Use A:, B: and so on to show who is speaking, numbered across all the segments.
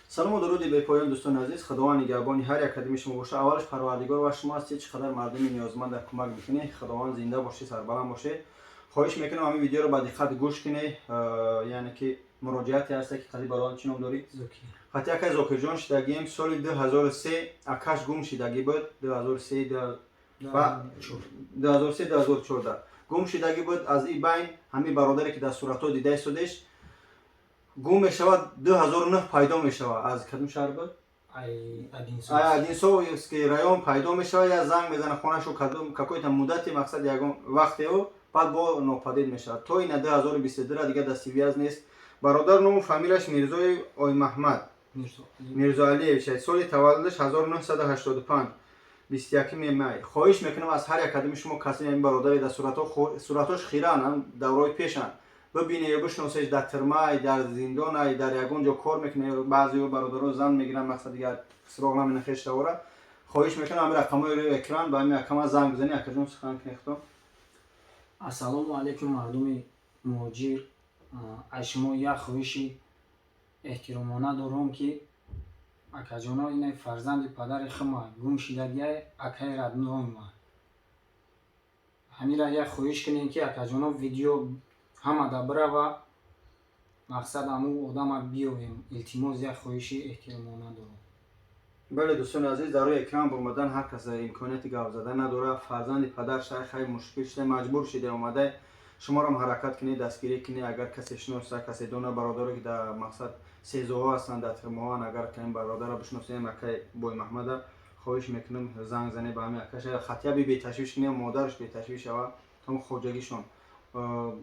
A: سلام و درود به پایان دوستان عزیز. خداوند نگهبان هر یک قدم شما باشه. اولش پروردگار و شما است. چقدر مردم نیازمند در کمک میکنه. خداوند زنده باشه، سربلند باشه. خواهش میکنم همین ویدیو رو با دقت گوش کنید. یعنی که مراجعاتی هست که قضیه برای چی نام داری؟
B: زوکی.
A: خاطر که زوکی جان شدگیم سال 2003 اکاش گم شدگی بود. 2003 و 2014 گم شدگی بود. از این بین همین برادری که در صورتو دیده شدش گم میشود. 2009 پیدا میشود. از کدوم شهر بود؟ ادینسو است که رایون پیدا میشود. یا زنگ میزنه خونه‌شو کدوم کاکویت مدتی مقصد یگون وقتی او بعد با ناپدید میشود. تا این 2022 دیگه دستیویز نیست. برادر نام فامیلش میرزای آی محمد میرزا علی شد. سال تولدش 1985 21 می. خواهش میکنم از هر یک کدوم شما کسی این برادری در صورتش خیران دورای پیشن ببینه بشناسش در ترمای در زندان در یگون جا کار میکنه. بعضی برادرها زن میگیرن مقصد دیگه سراغ نمیخیش دوره. خواهش میکنم همین رقم روی اکران با همین رقم زنگ بزنی اکران سخن کنی. خدا
B: السلام علیکم مردم مهاجر. از شما یک خواهشی احترامانه دارم که اکاجانا این فرزند پدر خما گم شدگی اکای ردنوی ما همین را یک خواهش کنین که اکاجانا ویدیو همه دبره و مقصد همو آدم بیاویم. التماس یک خواهشی احترامانه دارم.
A: بله دوستان عزیز، در روی اکران اومدن هر کس امکانیتی گپ زدن نداره. فرزند پدر شای خیلی مشکل شده، مجبور شده اومده شما رو حرکت کنید، دستگیری کنید. اگر کسی شناسه کسی دونه برادری که در مقصد سیزوها هستند در ترموان، اگر کین برادر رو بشناسید مکه بوی محمد، خواهش میکنم زنگ زنی به همین اکاش خطیه بی تشویش کنید، مادرش بی تشویش شود هم خوجگیشون.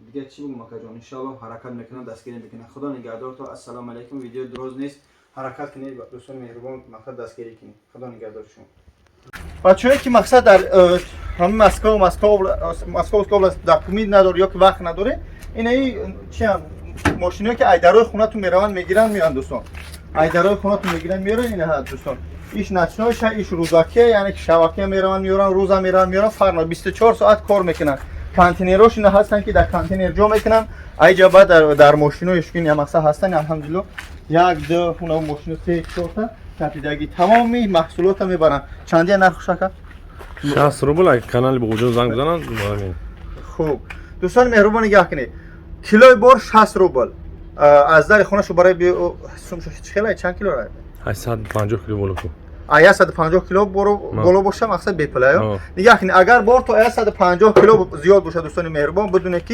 A: دیگه چی بگم مکه جان، ان شاء الله حرکت میکنم دستگیری میکنم. خدا نگهدار. تو السلام علیکم. ویدیو دراز نیست، حرکت کنید دوستان مهربان مقصد دستگیری کنید. خدا نگهدار شما. بچه‌ای که مقصد در همین مسکو در کمید نداره یا که وقت نداره، این چی ماشینایی که ایدرای خونه تو میروان میگیرن میان دوستان. ایدرای خونه تو میگیرن میارن. این ها دوستان ایش نچناش ایش روزاکیه، یعنی که شبکه میروان میارن روزا میرن فرما 24 ساعت کار میکنن. کانتینروش اینا هستن که در کانتینر جا میکنن. ایجا بعد در ماشینایش که مقصد هستن الحمدلله یک دو اون ماشین سه چهار تا کپیدگی تمامی محصولات میبرن. چندی نرخ شکر
C: 60 روبل کانال به وجود زنگ بزنن.
A: خوب دوستان مهربان نگاه کنید. کیلوی بار 60 روبل. از در خونه شو برای خیلی چند کیلو راه
C: 850 کیلو بولو کو
A: 150 کیلو بالا باشه مقصد بپلایو. نگاه کنید اگر بار تو 150 کیلو زیاد باشه دوستان مهربان بدونه که